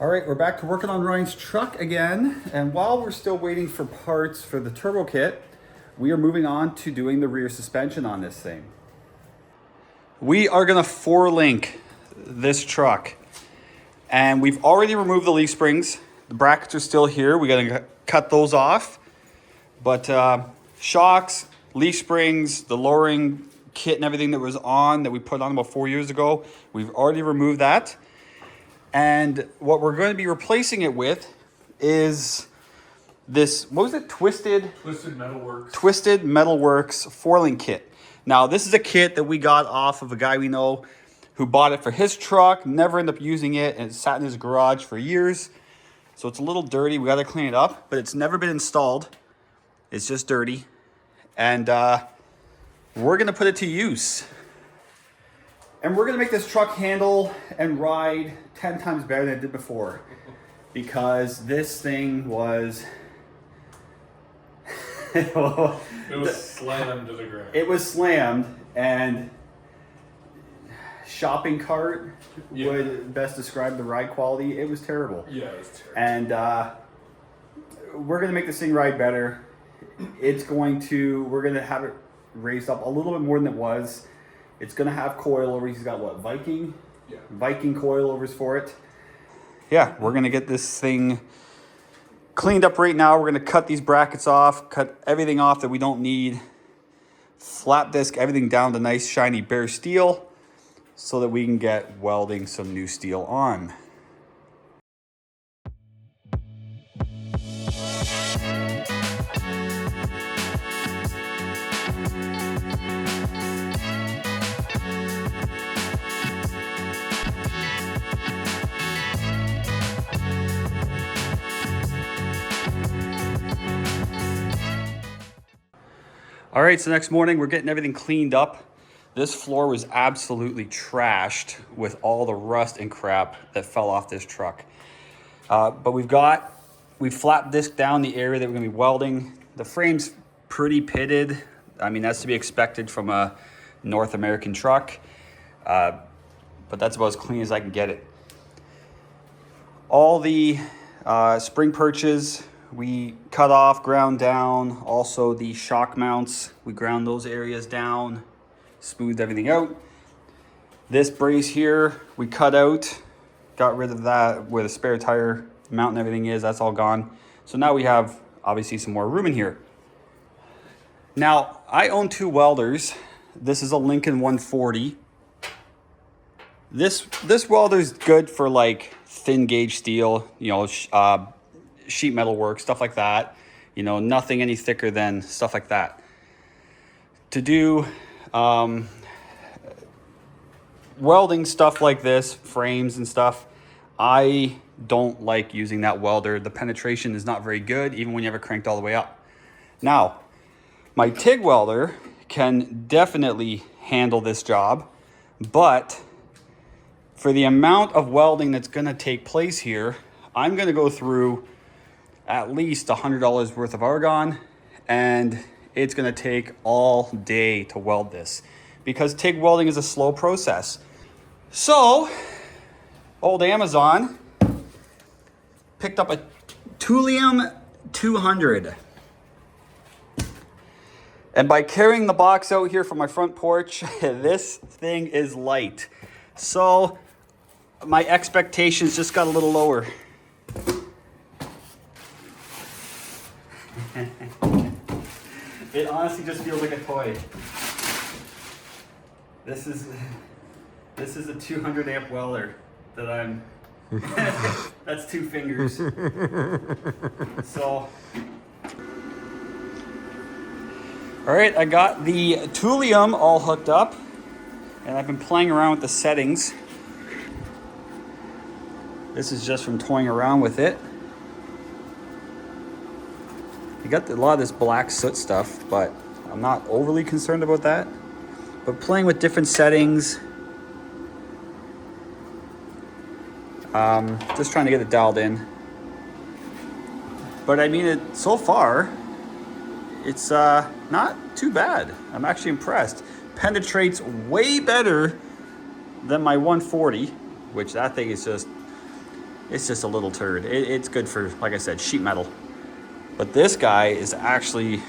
All right, we're back to working on Ryan's truck again. And while we're still waiting for parts for the turbo kit, we are moving on to doing the rear suspension on this thing. We are gonna 4-link this truck. And we've already removed the leaf springs. The brackets are still here. We gotta cut those off. But shocks, leaf springs, the lowering kit and everything that was on that we put on about 4 years ago, we've already removed that. And what we're going to be replacing it with is this, what was it? Twisted Metalworks 4-link kit. Now, this is a kit that we got off of a guy we know who bought it for his truck, never ended up using it, and it sat in his garage for years. So it's a little dirty. We got to clean it up, but it's never been installed. It's just dirty. And we're going to put it to use. And we're gonna make this truck handle and ride 10 times better than it did before. Because this thing was... it was slammed to the ground. It was slammed, and shopping cart would best describe the ride quality. It was terrible. Yeah, it was terrible. And we're gonna make this thing ride better. We're gonna have it raised up a little bit more than it was. It's gonna have coilovers. He's got what, Viking? Yeah. Viking coilovers for it. Yeah, we're gonna get this thing cleaned up right now. We're gonna cut these brackets off, cut everything off that we don't need. Flat disc everything down to nice shiny bare steel so that we can get welding some new steel on. All right, so next morning we're getting everything cleaned up. This floor was absolutely trashed with all the rust and crap that fell off this truck. But we've flat disc down the area that we're gonna be welding. The frame's pretty pitted. I mean, that's to be expected from a North American truck. But that's about as clean as I can get it. All the spring perches, we cut off, ground down. Also the shock mounts, we ground those areas down, smoothed everything out. This brace here, we cut out, got rid of that where the spare tire mount and everything is, that's all gone. So now we have obviously some more room in here. Now, I own 2 welders. This is a Lincoln 140. This welder's good for like thin gauge steel, you know, sheet metal work, stuff like that. You know, nothing any thicker than stuff like that. To do welding stuff like this, frames and stuff, I don't like using that welder. The penetration is not very good, even when you have it cranked all the way up. Now, my TIG welder can definitely handle this job, but for the amount of welding that's gonna take place here, I'm gonna go through at least $100 worth of argon, and it's gonna take all day to weld this because TIG welding is a slow process. So, old Amazon picked up a Thulium 200. And by carrying the box out here from my front porch, this thing is light. So, my expectations just got a little lower. It honestly just feels like a toy. This is a 200 amp welder that I'm, that's 2 fingers. So, all right, I got the Thulium all hooked up and I've been playing around with the settings. This is just from toying around with it. You got a lot of this black soot stuff, but I'm not overly concerned about that. But playing with different settings, just trying to get it dialed in. But I mean, so far, it's not too bad. I'm actually impressed. Penetrates way better than my 140, which that thing is just, It's just a little turd. It's good for, like I said, sheet metal. But this guy is actually,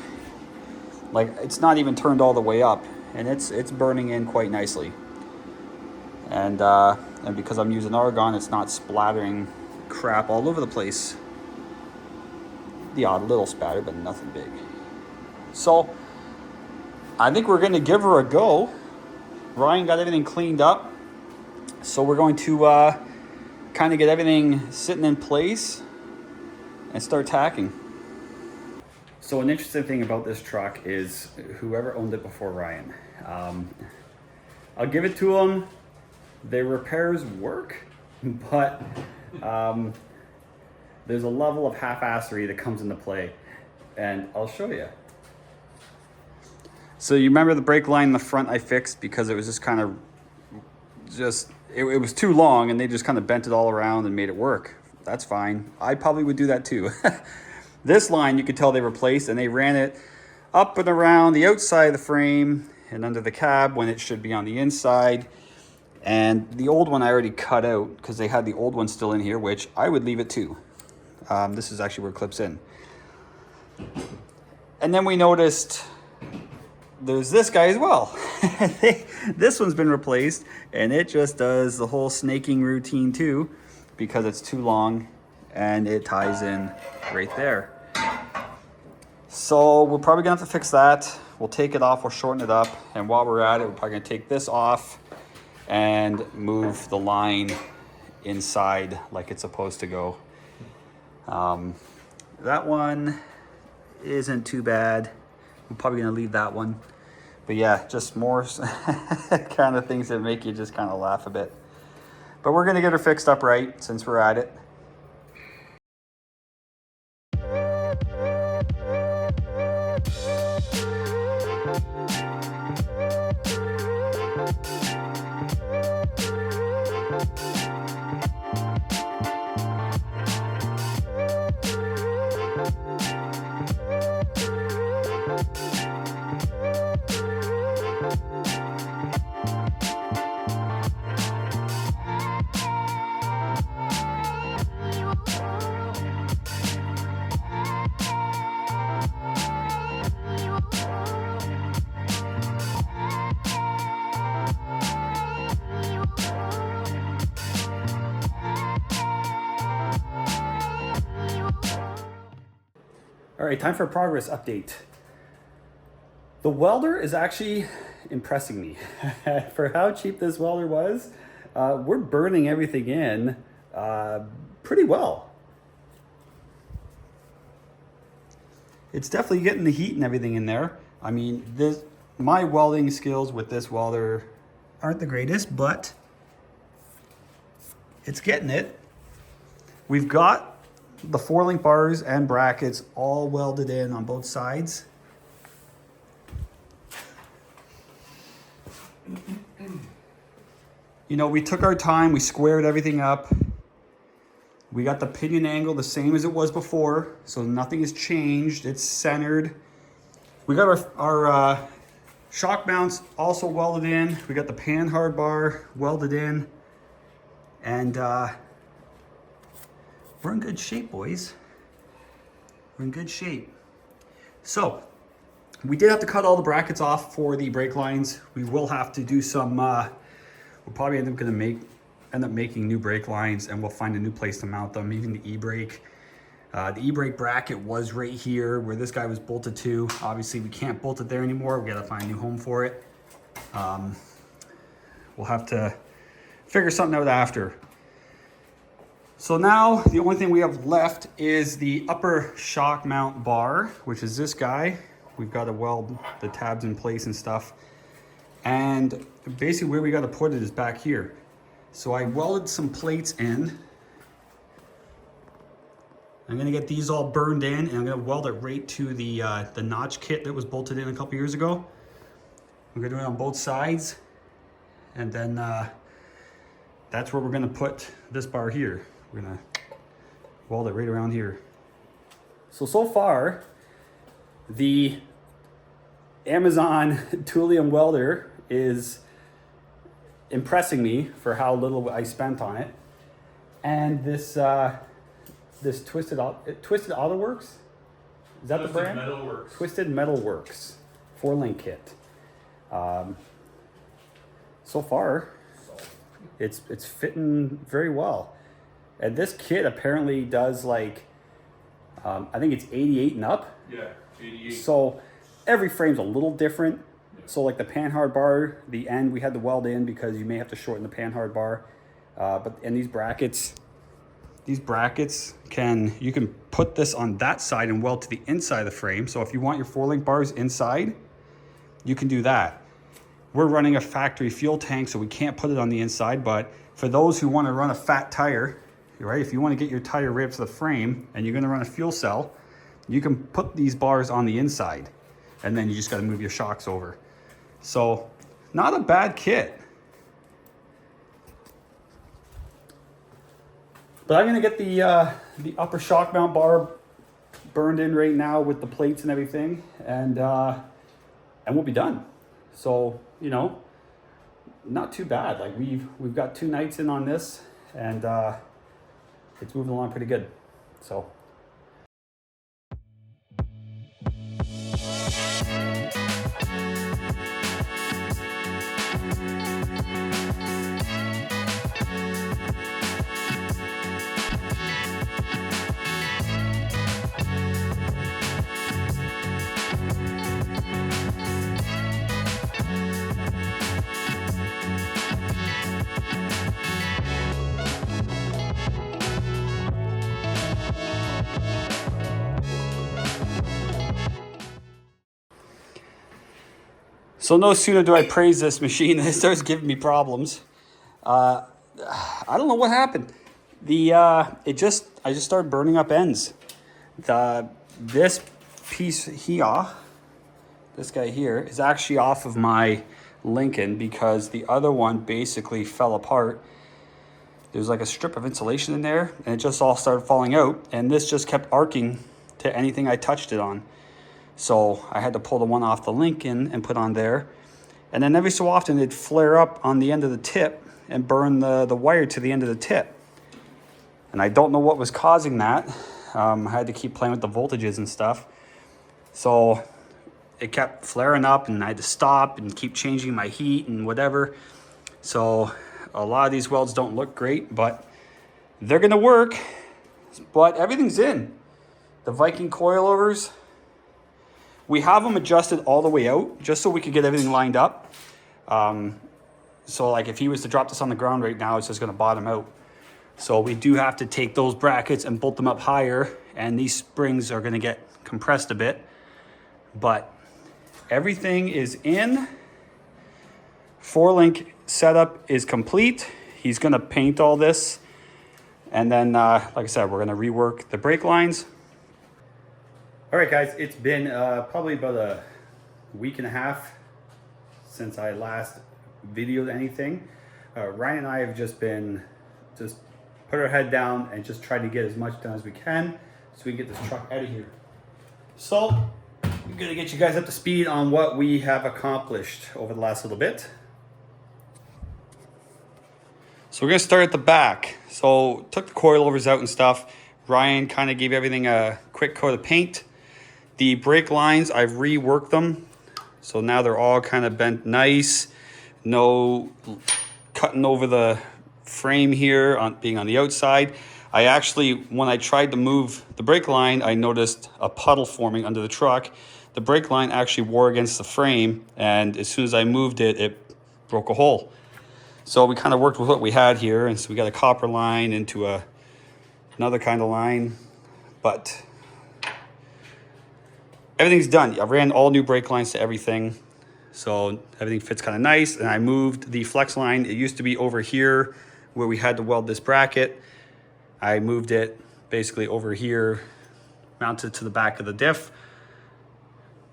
like, it's not even turned all the way up, and it's burning in quite nicely. And because I'm using argon, it's not splattering crap all over the place. The odd little spatter, but nothing big. So I think we're going to give her a go. Ryan got everything cleaned up, so we're going to kind of get everything sitting in place and start tacking. So an interesting thing about this truck is whoever owned it before Ryan. I'll give it to him. The repairs work, but there's a level of half-assery that comes into play, and I'll show you. So you remember the brake line in the front I fixed because it was just kind of it was too long, and they just kind of bent it all around and made it work. That's fine. I probably would do that too. This line, you could tell they replaced, and they ran it up and around the outside of the frame and under the cab when it should be on the inside. And the old one I already cut out because they had the old one still in here, which I would leave it too. This is actually where it clips in. And then we noticed there's this guy as well. This one's been replaced, and it just does the whole snaking routine too because it's too long, and it ties in right there. So we're probably gonna have to fix that. We'll take it off, we'll shorten it up, and while we're at it, we're probably gonna take this off and move the line inside like it's supposed to go. That one isn't too bad. I'm probably gonna leave that one. But yeah, just more kind of things that make you just kind of laugh a bit. But we're gonna get her fixed up right since we're at it. All right, time for a progress update. The welder is actually impressing me. For how cheap this welder was, we're burning everything in pretty well. It's definitely getting the heat and everything in there. I mean, my welding skills with this welder aren't the greatest, but it's getting it. We've got the 4-link bars and brackets all welded in on both sides. You know, we took our time, we squared everything up. We got the pinion angle the same as it was before, so nothing has changed. It's centered. We got our shock mounts also welded in. We got the pan hard bar welded in. And we're in good shape, boys. We're in good shape. So, we did have to cut all the brackets off for the brake lines. We will have to do some, we'll probably end up making new brake lines, and we'll find a new place to mount them, even the e-brake. The e-brake bracket was right here where this guy was bolted to. Obviously, we can't bolt it there anymore. We gotta find a new home for it. We'll have to figure something out after. So now the only thing we have left is the upper shock mount bar, which is this guy. We've got to weld the tabs in place and stuff. And basically where we got to put it is back here. So I welded some plates in. I'm gonna get these all burned in, and I'm gonna weld it right to the notch kit that was bolted in a couple years ago. We're gonna do it on both sides. And then that's where we're gonna put this bar here. We're gonna weld it right around here. So far, the Amazon Thulium welder is impressing me for how little I spent on it. And this this Twisted Auto Works. Is that the brand? Metal Works. Twisted Metal Works 4-link kit. So far, it's fitting very well. And this kit apparently does like, I think it's 88 and up. Yeah, 88. So every frame's a little different. So like the panhard bar, the end we had to weld in because you may have to shorten the panhard bar. And these brackets you can put this on that side and weld to the inside of the frame. So if you want your 4-link bars inside, you can do that. We're running a factory fuel tank, so we can't put it on the inside, but for those who want to run a fat tire, right? If you want to get your tire right up to the frame and you're going to run a fuel cell, you can put these bars on the inside, and then you just got to move your shocks over. So not a bad kit. But I'm going to get the upper shock mount bar burned in right now with the plates and everything, and we'll be done. So, you know, not too bad. Like we've got 2 nights in on this, and it's moving along pretty good. So. So no sooner do I praise this machine than it starts giving me problems. I don't know what happened. I just started burning up ends. This piece here, this guy here, is actually off of my Lincoln because the other one basically fell apart. There's like a strip of insulation in there, and it just all started falling out, and this just kept arcing to anything I touched it on. So I had to pull the one off the Lincoln and put on there. And then every so often it'd flare up on the end of the tip and burn the wire to the end of the tip. And I don't know what was causing that. I had to keep playing with the voltages and stuff. So it kept flaring up, and I had to stop and keep changing my heat and whatever. So a lot of these welds don't look great, but they're gonna work. But everything's in. The Viking coilovers, we have them adjusted all the way out just so we could get everything lined up. So like if he was to drop this on the ground right now, it's just gonna bottom out. So we do have to take those brackets and bolt them up higher, and these springs are gonna get compressed a bit. But everything is in. 4-link setup is complete. He's gonna paint all this. And then, like I said, we're gonna rework the brake lines. All right, guys, it's been probably about a week and a half since I last videoed anything. Ryan and I have just put our head down and just tried to get as much done as we can so we can get this truck out of here. So I'm gonna get you guys up to speed on what we have accomplished over the last little bit. So we're gonna start at the back. So took the coilovers out and stuff. Ryan kind of gave everything a quick coat of paint. The brake lines, I've reworked them. So now they're all kind of bent nice. No cutting over the frame here being on the outside. I actually, when I tried to move the brake line, I noticed a puddle forming under the truck. The brake line actually wore against the frame, and as soon as I moved it, it broke a hole. So we kind of worked with what we had here, and so we got a copper line into another kind of line, but everything's done. I ran all new brake lines to everything, so everything fits kind of nice. And I moved the flex line. It used to be over here where we had to weld this bracket. I moved it basically over here, mounted to the back of the diff.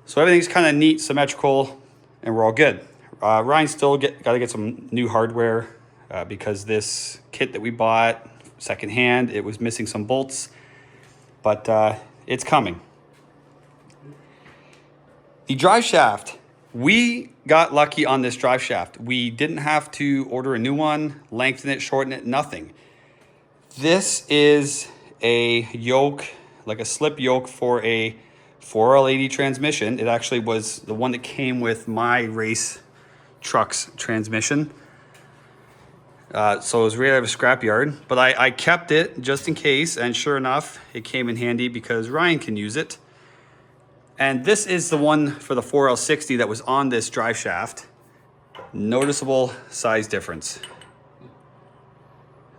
So everything's kind of neat, symmetrical, and we're all good. Ryan still got to get some new hardware because this kit that we bought secondhand, it was missing some bolts, but it's coming. The drive shaft, we got lucky on this drive shaft. We didn't have to order a new one, lengthen it, shorten it, nothing. This is a yoke, like a slip yoke for a 4L80 transmission. It actually was the one that came with my race truck's transmission. So it was right out of a scrapyard, but I kept it just in case, and sure enough, it came in handy because Ryan can use it. And this is the one for the 4L60 that was on this drive shaft. Noticeable size difference.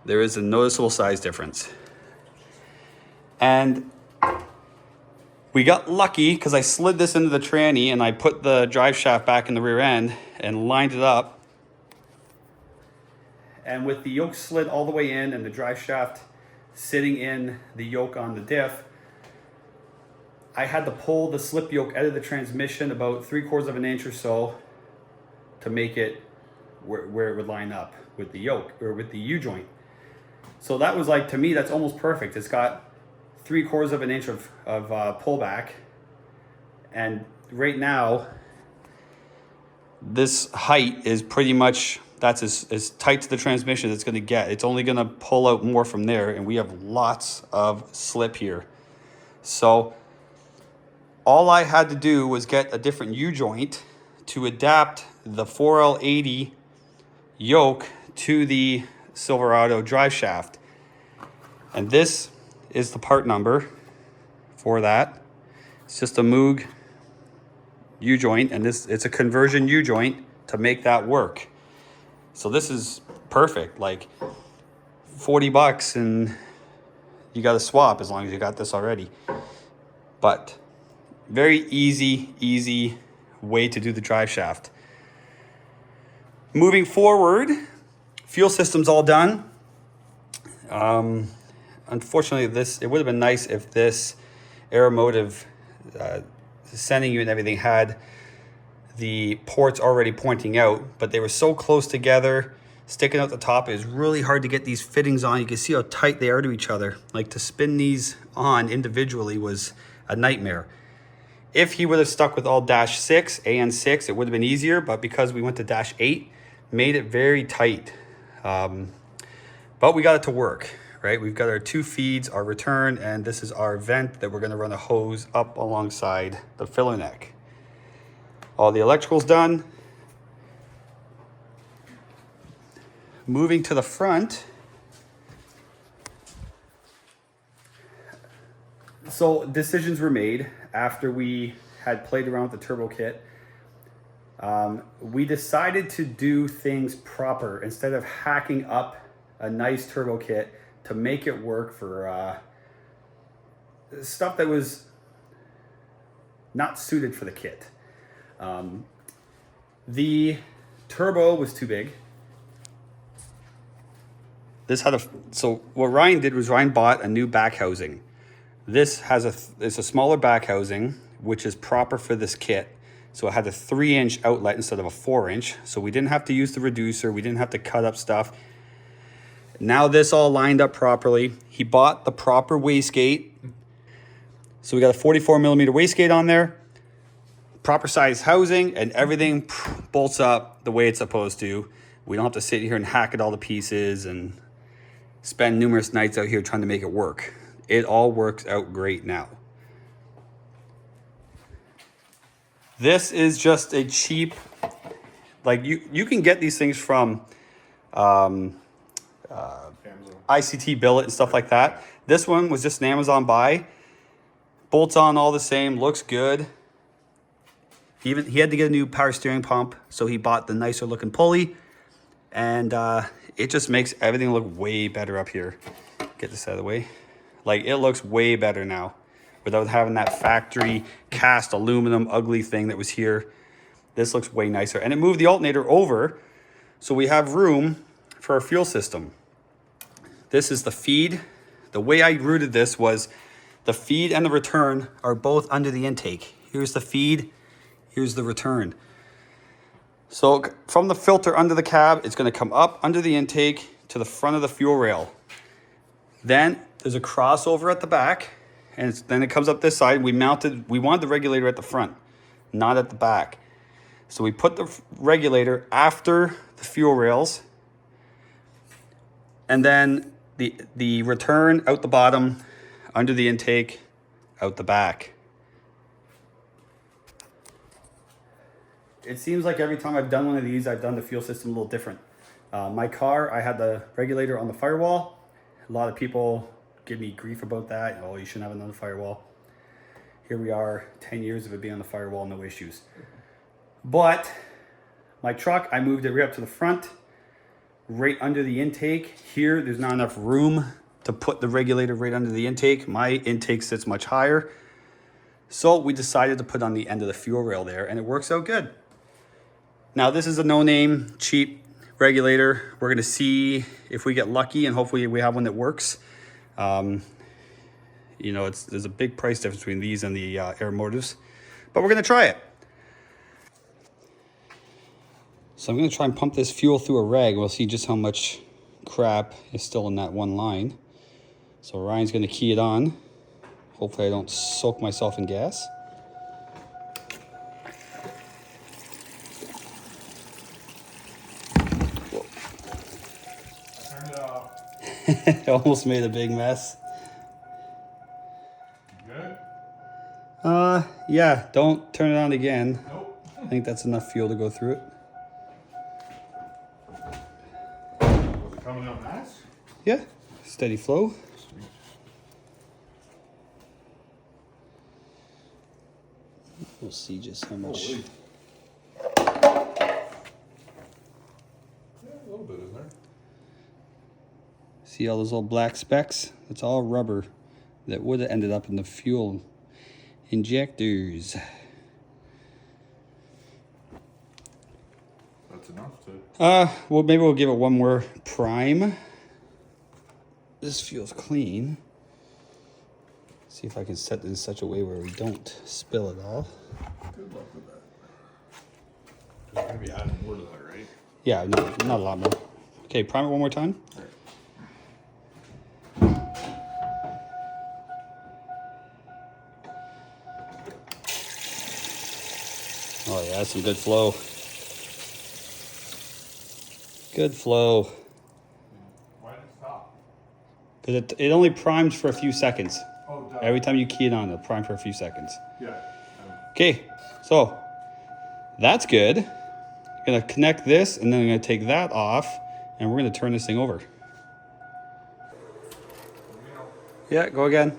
There is a noticeable size difference. And we got lucky because I slid this into the tranny and I put the drive shaft back in the rear end and lined it up. And with the yoke slid all the way in and the drive shaft sitting in the yoke on the diff, I had to pull the slip yoke out of the transmission about 3/4 of an inch or so to make it where it would line up with the yoke or with the U-joint. So that was like, to me, that's almost perfect. It's got 3/4 of an inch of pullback. And right now, this height is pretty much, that's as tight to the transmission as it's going to get. It's only going to pull out more from there, and we have lots of slip here. So all I had to do was get a different U-joint to adapt the 4L80 yoke to the Silverado drive shaft. And this is the part number for that. It's just a Moog U-joint, and it's a conversion U-joint to make that work. So this is perfect, like $40 and you got to swap as long as you got this already. But very easy way to do the drive shaft. Moving forward, fuel system's all done. Unfortunately, it would have been nice if this Aeromotive sending unit and everything had the ports already pointing out, but they were so close together, sticking out the top. It was really hard to get these fittings on. You can see how tight they are to each other. Like, to spin these on individually was a nightmare. If he would have stuck with all -6, AN6, it would have been easier, but because we went to -8, made it very tight. But we got it to work, right? We've got our 2 feeds, our return, and this is our vent that we're gonna run a hose up alongside the filler neck. All the electrical's done. Moving to the front. So decisions were made after we had played around with the turbo kit. We decided to do things proper instead of hacking up a nice turbo kit to make it work for stuff that was not suited for the kit. The turbo was too big. So what Ryan did was Ryan bought a new back housing. This it's a smaller back housing, which is proper for this kit. So it had a 3-inch outlet instead of a 4-inch. So we didn't have to use the reducer. We didn't have to cut up stuff. Now this all lined up properly. He bought the proper wastegate. So we got a 44mm wastegate on there, proper size housing, and everything bolts up the way it's supposed to. We don't have to sit here and hack it all to pieces and spend numerous nights out here trying to make it work. It all works out great now. This is just a cheap, like you can get these things from ICT Billet and stuff like that. This one was just an Amazon buy. Bolts on all the same, looks good. He had to get a new power steering pump, so he bought the nicer looking pulley, and it just makes everything look way better up here. Get this out of the way. Like, it looks way better now without having that factory cast aluminum ugly thing that was here. This looks way nicer. And it moved the alternator over, so we have room for our fuel system. This is the feed. The way I routed this was the feed and the return are both under the intake. Here's the feed, here's the return. So from the filter under the cab, it's gonna come up under the intake to the front of the fuel rail. Then there's a crossover at the back, and then it comes up this side. We wanted the regulator at the front, not at the back. So we put the regulator after the fuel rails, and then The return out the bottom, under the intake, out the back. It seems like every time I've done one of these, I've done the fuel system a little different. My car, I had the regulator on the firewall. A lot of people give me grief about that. Oh, you shouldn't have it on the firewall. Here we are, 10 years of it being on the firewall, no issues. But my truck, I moved it right up to the front, right under the intake. Here, there's not enough room to put the regulator right under the intake. My intake sits much higher. So we decided to put on the end of the fuel rail there, and it works out good. Now, this is a no-name, cheap regulator. We're gonna see if we get lucky, and hopefully we have one that works. You know, there's a big price difference between these and the air motives, but we're gonna try it. So I'm gonna try and pump this fuel through a rag. We'll see just how much crap is still in that one line. So Ryan's gonna key it on. Hopefully I don't soak myself in gas. Turn it off. It almost made a big mess. Good? Yeah, don't turn it on again. Nope. I think that's enough fuel to go through it. Was it coming out nice? Yeah, steady flow. Sweet. We'll see just how much. Holy. Yeah, a little bit in there. See all those little black specks? That's all rubber that would have ended up in the fuel injectors. That's enough to. Well, maybe we'll give it one more prime. This feels clean. See if I can set this in such a way where we don't spill it all. Good luck with that. You're gonna be adding more to that, right? Yeah, no, not a lot more. Okay, prime it one more time. All right. Oh yeah, that's some good flow. Good flow. Why did it stop? Because it only primes for a few seconds. Oh, duh. Every time you key it on, it'll prime for a few seconds. Yeah. Okay, so that's good. I'm gonna connect this and then I'm gonna take that off and we're gonna turn this thing over. Yeah, go again.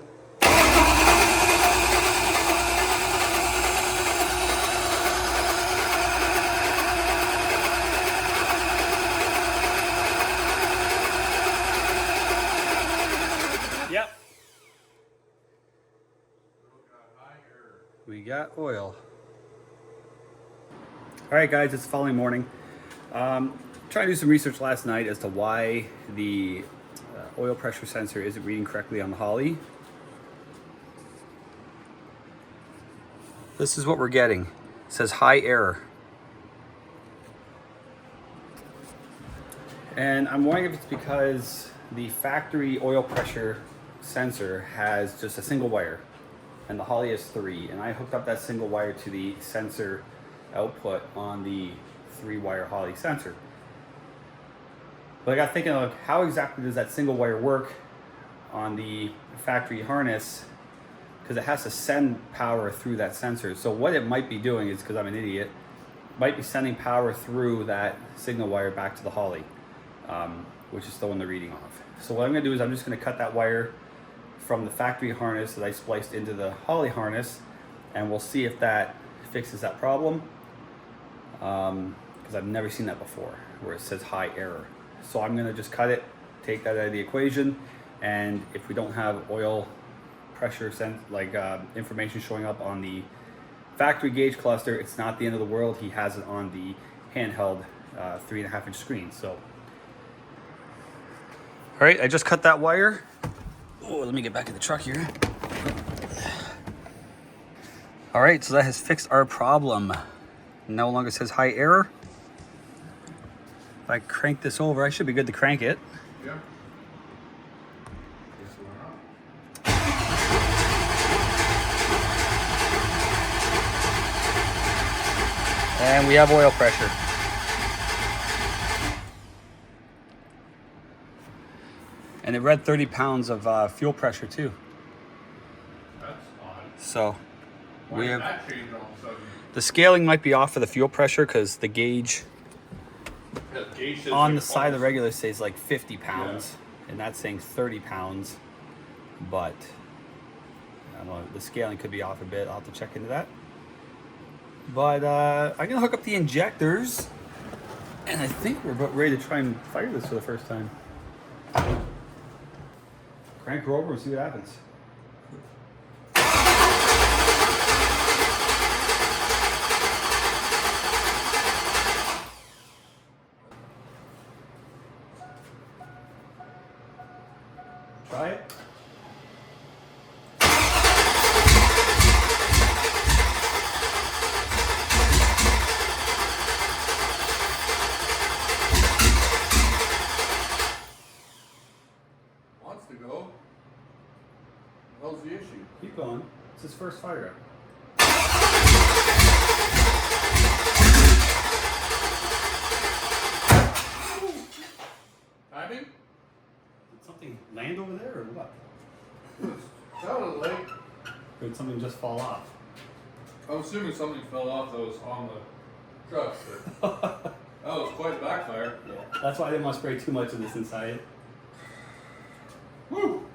Yep. We got oil. All right, guys, it's the following morning. Trying to do some research last night as to why the oil pressure sensor isn't reading correctly on the Holly. This is what we're getting. It says high error. And I'm wondering if it's because the factory oil pressure sensor has just a single wire and the Holly has 3, and I hooked up that single wire to the sensor output on the 3-wire Holly sensor. But I got thinking, of how exactly does that single wire work on the factory harness, because it has to send power through that sensor. So what it might be doing is, because I'm an idiot, might be sending power through that signal wire back to the Holly, which is the one they're reading off. So what I'm gonna do is I'm just gonna cut that wire from the factory harness that I spliced into the Holly harness, and we'll see if that fixes that problem, because I've never seen that before, where it says high error. So I'm gonna just cut it, take that out of the equation, and if we don't have oil pressure information showing up on the factory gauge cluster, it's not the end of the world. He has it on the handheld 3.5-inch screen. So, all right, I just cut that wire. Oh, let me get back in the truck here. All right, so that has fixed our problem. No longer says high error. If I crank this over, I should be good to crank it. Yeah. And we have oil pressure. And And it read 30 pounds of fuel pressure too. That's odd. So Why we did have, that change all of a sudden? the scaling might be off for the fuel pressure because the gauge That gauge says on like the side of the almost- regular says like 50 pounds, and that's saying 30 pounds. But I don't know, the scaling could be off a bit. I'll have to check into that. But I'm gonna hook up the injectors, and I think we're about ready to try and fire this for the first time. Crank her over and see what happens. Try it. Wants to go. What the hell's the issue? Keep going. It's his first fire up. Timing? Did something land over there or what? Sounded like. Or did something just fall off? I'm assuming something fell off that was on the truck. But that was quite a backfire. Yeah. That's why I didn't want to spray too much of this inside. Woo!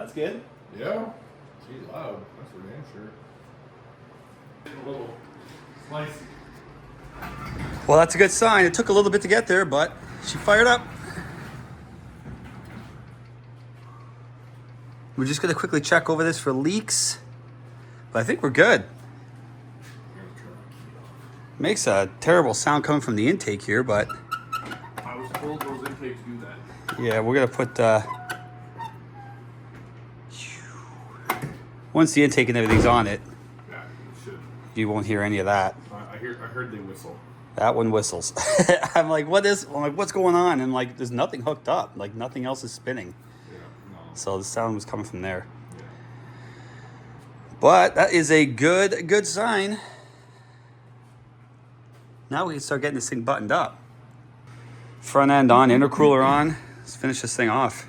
That's good. Yeah. She's loud. That's for damn sure. A little slicey. Well, that's a good sign. It took a little bit to get there, but she fired up. We're just going to quickly check over this for leaks, but I think we're good. Makes a terrible sound coming from the intake here, but I was told those intakes do that. yeah, we're going to put once the intake and everything's on it, Yeah, it should. you won't hear any of that. I heard they whistle. That one whistles. I'm like, what's going on? And like, there's nothing hooked up. Like, nothing else is spinning. Yeah, no. So the sound was coming from there. Yeah. But that is a good sign. Now we can start getting this thing buttoned up. Front end on, intercooler on. Let's finish this thing off.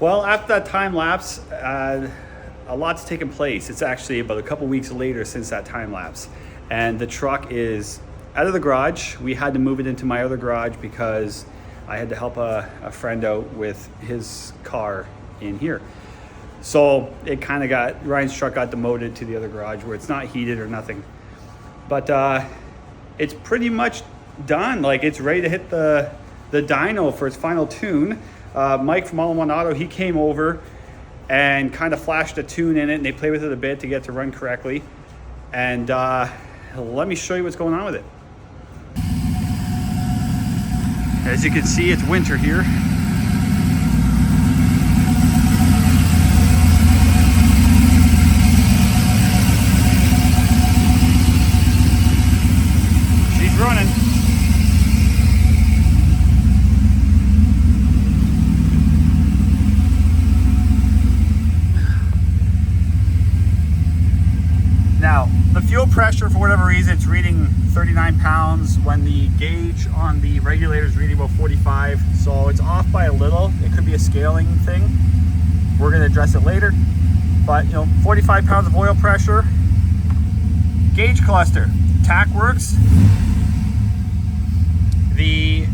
Well, after that time lapse, a lot's taken place. It's actually about a couple weeks later since that time lapse. And the truck is out of the garage. We had to move it into my other garage because I had to help a friend out with his car in here. So it kind of Ryan's truck got demoted to the other garage where it's not heated or nothing. But it's pretty much done. Like, it's ready to hit the dyno for its final tune. Mike from All in One Auto, he came over and kind of flashed a tune in it, and they played with it a bit to get it to run correctly. And let me show you what's going on with it. As you can see, it's winter here. She's running. Now, the fuel pressure, for whatever reason, it's reading 39 pounds when the gauge on the regulator is reading about 45. So it's off by a little. It could be a scaling thing. We're going to address it later. But, 45 pounds of oil pressure. Gauge cluster. Tach works. The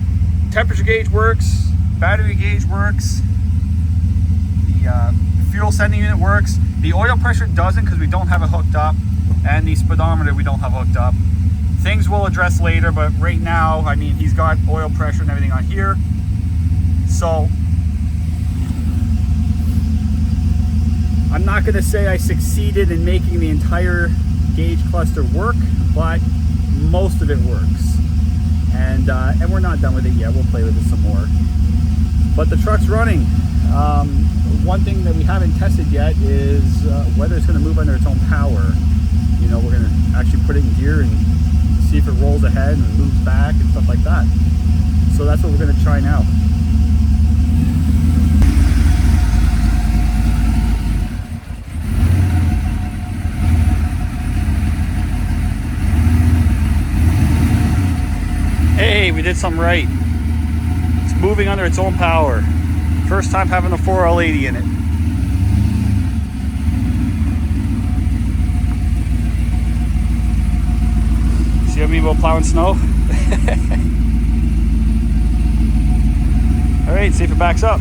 temperature gauge works. Battery gauge works. The fuel sending unit works. The oil pressure doesn't because we don't have it hooked up. And the speedometer we don't have hooked up. Things we'll address later, but right now, I mean, he's got oil pressure and everything on here. So I'm not going to say I succeeded in making the entire gauge cluster work, but most of it works. And we're not done with it yet. We'll play with it some more. But the truck's running. One thing that we haven't tested yet is whether it's going to move under its own power. We're going to actually put it in gear and see if it rolls ahead and moves back and stuff like that. So that's what we're going to try now. Hey, we did something right. It's moving under its own power. First time having a 4L80 in it. See what I mean about plowing snow? All right, see if it backs up.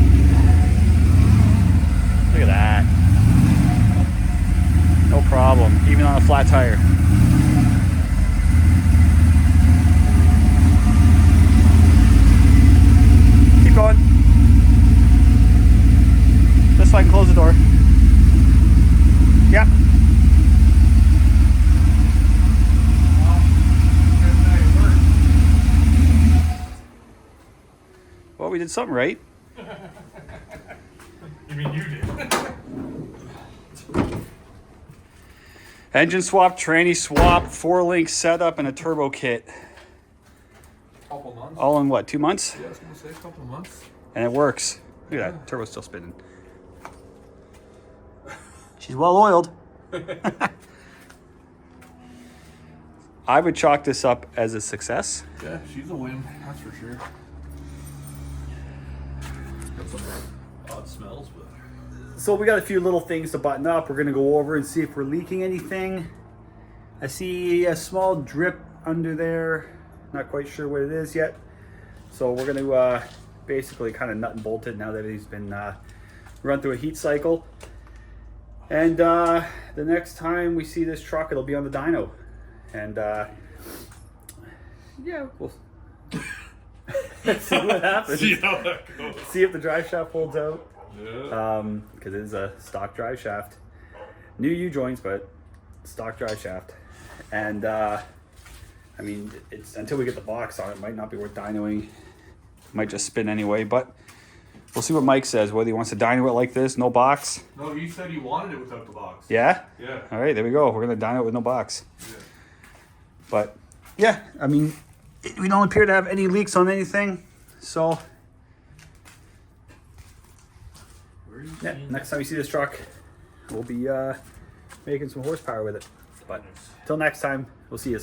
Look at that. No problem, even on a flat tire. Keep going. Just so I can close the door. Yeah. Well, we did something right. You mean you did? Engine swap, tranny swap, 4-link setup, and a turbo kit. Couple months. All in what, 2 months? Yeah, I was gonna say a couple of months. And it works. Look at that, turbo's still spinning. She's well oiled. I would chalk this up as a success. Yeah, she's a win, that's for sure. Got some odd smells, but So we got a few little things to button up. We're gonna go over and see if we're leaking anything. I see a small drip under there. Not quite sure what it is yet. So we're gonna basically kind of nut and bolt it now that he's been run through a heat cycle. And the next time we see this truck, it'll be on the dyno. And yeah, we'll see what happens. see how that goes. See if the drive shaft folds out. Yeah. Because it is a stock drive shaft. New U-joints, but stock drive shaft. And I mean, it's until we get the box on it, might not be worth dynoing. Might just spin anyway, but we'll see what Mike says, whether he wants to dyno it like this, no box. No, he said he wanted it without the box. Yeah? Yeah. All right, there we go. We're going to dyno it with no box. Yeah. But yeah, I mean, we don't appear to have any leaks on anything. So yeah, next time you see this truck, we'll be making some horsepower with it. But till next time, we'll see you.